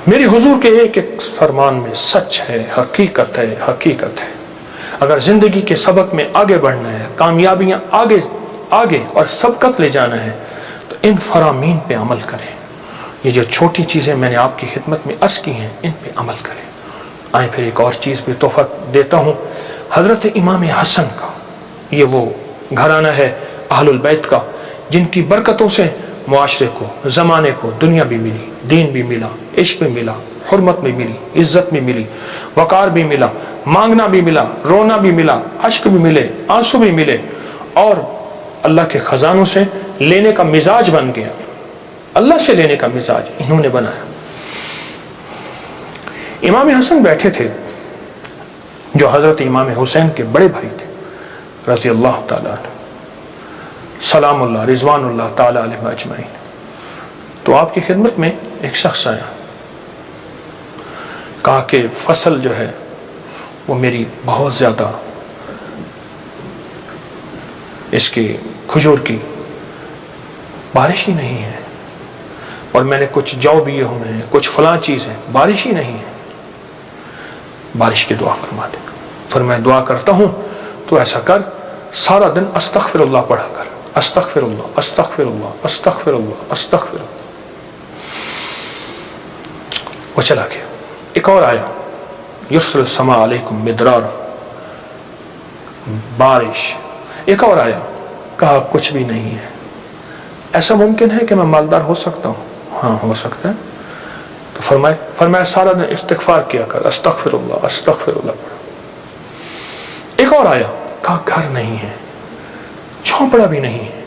میری حضور کے ایک ایک فرمان میں سچ ہے، حقیقت ہے، حقیقت ہے۔ اگر زندگی کے سبق میں آگے بڑھنا ہے، کامیابیاں آگے اور سبقت لے جانا ہے، تو ان فرامین پہ عمل کریں۔ یہ جو چھوٹی چیزیں میں نے آپ کی خدمت میں عرض کی ہیں، ان پہ عمل کریں۔ آئیں پھر ایک اور چیز بھی تحفہ دیتا ہوں، حضرت امام حسن کا، یہ وہ گھرانہ ہے اہل البیت کا، جن کی برکتوں سے معاشرے کو، زمانے کو دنیا بھی ملی، دین بھی ملا، عشق بھی ملا، حرمت بھی ملی، عزت بھی ملی، وقار بھی ملا، مانگنا بھی ملا، رونا بھی ملا، اشک بھی ملے، آنسو بھی ملے، اور اللہ کے خزانوں سے لینے کا مزاج بن گیا۔ اللہ سے لینے کا مزاج انہوں نے بنایا۔ امام حسن بیٹھے تھے جو حضرت امام حسین کے بڑے بھائی تھے رضی اللہ تعالیٰ عنہ، سلام اللہ رضوان اللہ تعالیٰ علیہ اجمعین۔ تو آپ کی خدمت میں ایک شخص آیا، کہا کہ فصل جو ہے وہ میری بہت زیادہ، اس کی کھجور کی بارش ہی نہیں ہے، اور میں نے کچھ جو بیے ہوئے ہیں، کچھ فلاں چیز ہے، بارش ہی نہیں ہے، بارش کی دعا فرما دے۔ فرمایا دعا کرتا ہوں تو ایسا کر، سارا دن استغفر اللہ پڑھا کر، استغفر اللہ استغفر اللہ استغفر اللہ استغفر اللہ۔ وہ چلا گیا۔ ایک اور آیا، یرسل السماء علیکم مدرار، بارش۔ ایک اور آیا، کہا کچھ بھی نہیں ہے۔ ایسا ممکن ہے کہ میں مالدار ہو سکتا ہوں؟ ہاں ہو سکتا ہے۔ تو فرمایا سارا دن استغفار کیا کر، استغفر اللہ استغفر اللہ پڑھا۔ ایک اور آیا، کہا گھر نہیں ہے، جھونپڑا بھی نہیں ہے،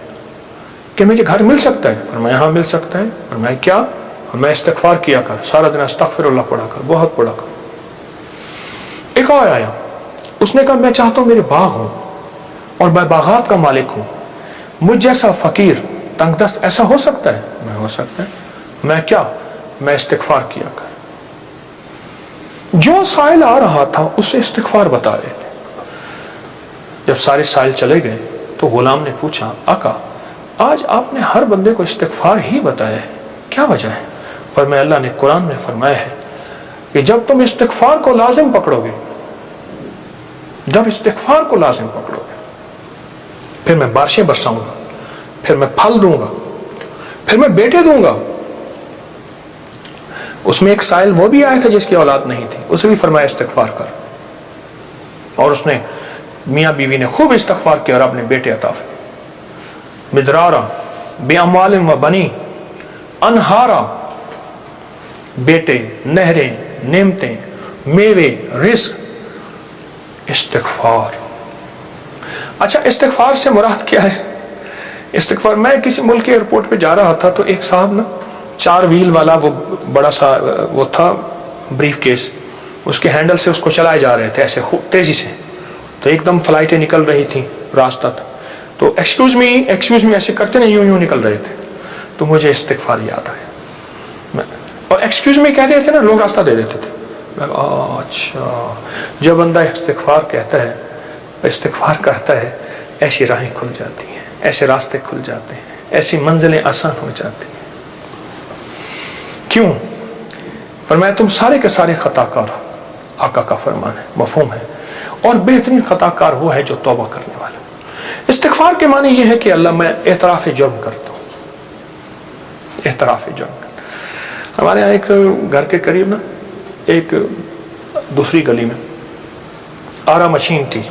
کہ مجھے گھر مل سکتا ہے؟ فرمایا ہاں مل سکتا ہے۔ فرمایا کیا؟ میں استغفار کیا کر، سارا دن استغفر اللہ پڑھا کر، بہت پڑھا کر۔ ایک اور آیا، اس نے کہا میں چاہتا ہوں میرے باغ ہوں اور میں باغات کا مالک ہوں، مجھ جیسا فقیر تنگ دست ایسا ہو سکتا ہے؟ میں ہو سکتا ہے۔ میں کیا؟ میں استغفار کیا کر۔ جو سائل آ رہا تھا اسے استغفار بتا رہے تھے۔ جب سارے سائل چلے گئے تو غلام نے پوچھا آقا آج آپ نے ہر بندے کو استغفار ہی بتایا ہے، کیا وجہ ہے؟ اور میں اللہ نے قرآن میں فرمایا ہے کہ جب تم استغفار کو لازم پکڑو گے، جب استغفار کو لازم پکڑو گے، پھر میں بارشیں برساؤں گا، پھر میں پھل دوں گا، پھر میں بیٹے دوں گا۔ اس میں ایک سائل وہ بھی آیا تھا جس کی اولاد نہیں تھی، اسے بھی فرمایا استغفار کر، اور اس نے میاں بیوی نے خوب استغفار کیا اور اپنے بیٹے عطا فرمائے۔ مدرارا بے اموال و بنی، انہارا، بیٹے، نہریں، نعمتیں، میوے، رزق، استغفار۔ اچھا استغفار سے مراد کیا ہے؟ استغفار، میں کسی ملک کے ایئرپورٹ پہ جا رہا تھا تو ایک صاحب نا 4 ویل والا وہ بڑا سا وہ تھا بریف کیس، اس کے ہینڈل سے اس کو چلائے جا رہے تھے ایسے تیزی سے، تو ایک دم فلائٹیں نکل رہی تھیں راستہ تھا، تو ایکسکیوز می ایسے کرتے نہیں، یوں نکل رہے تھے، تو مجھے استغفار یاد آیا، اور ایکسکیوز می کہہ رہے تھے نا، لوگ راستہ دے دیتے تھے۔ اچھا، جب بندہ استغفار کہتا ہے، استغفار کرتا ہے، ایسی راہیں کھل جاتی ہیں، ایسے راستے کھل جاتے ہیں، ایسی منزلیں آسان ہو جاتی ہیں۔ کیوں؟ فرمایا تم سارے کے سارے خطا کار، آقا کا فرمان ہے، مفہوم ہے، اور بہترین خطا کار وہ ہے جو توبہ کرنے والا۔ استغفار کے معنی یہ ہے کہ اللہ میں اعتراف جرم کرتا ہوں، اعتراف جرم کرتا ہوں۔ ہمارے یہاں ایک گھر کے قریب نا ایک دوسری گلی میں آرا مشین تھی،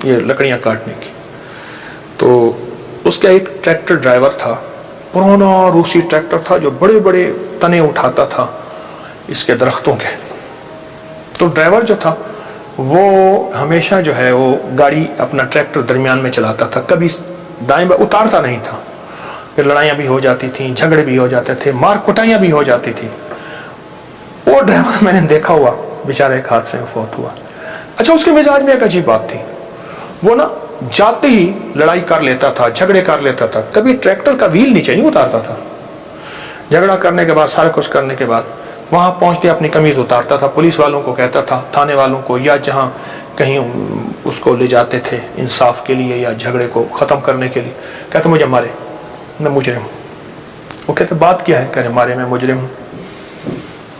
یہ لکڑیاں کاٹنے کی، تو اس کا ایک ٹریکٹر ڈرائیور تھا، پرانا روسی ٹریکٹر تھا جو بڑے بڑے تنے اٹھاتا تھا اس کے درختوں کے۔ تو ڈرائیور جو تھا وہ ہمیشہ جو ہے وہ گاڑی اپنا ٹریکٹر درمیان میں چلاتا تھا، کبھی دائیں بائیں اتارتا نہیں تھا، پھر لڑائیاں بھی ہو جاتی تھیں، جھگڑے بھی ہو جاتے تھے، مار کٹائیاں بھی ہو جاتی تھی۔ وہ ڈرائیور میں نے دیکھا ہوا بیچارہ ایک حادثے میں فوت ہوا۔ اچھا اس کے مزاج میں ایک عجیب بات تھی، وہ نا جاتے ہی لڑائی کر لیتا تھا، جھگڑے کر لیتا تھا، کبھی ٹریکٹر کا ویل نیچے نہیں اتارتا تھا۔ جھگڑا کرنے کے بعد، سارا کچھ کرنے کے بعد وہاں پہنچتے اپنی قمیض اتارتا تھا، پولیس والوں کو کہتا تھا، تھانے والوں کو، یا جہاں کہیں اس کو لے جاتے تھے انصاف کے لیے یا جھگڑے کو ختم کرنے کے لیے، کہتے مجھے مارے، میں مجرم ہوں۔ وہ کہتے بات کیا ہے؟ کہتے مارے، میں مجرم ہوں۔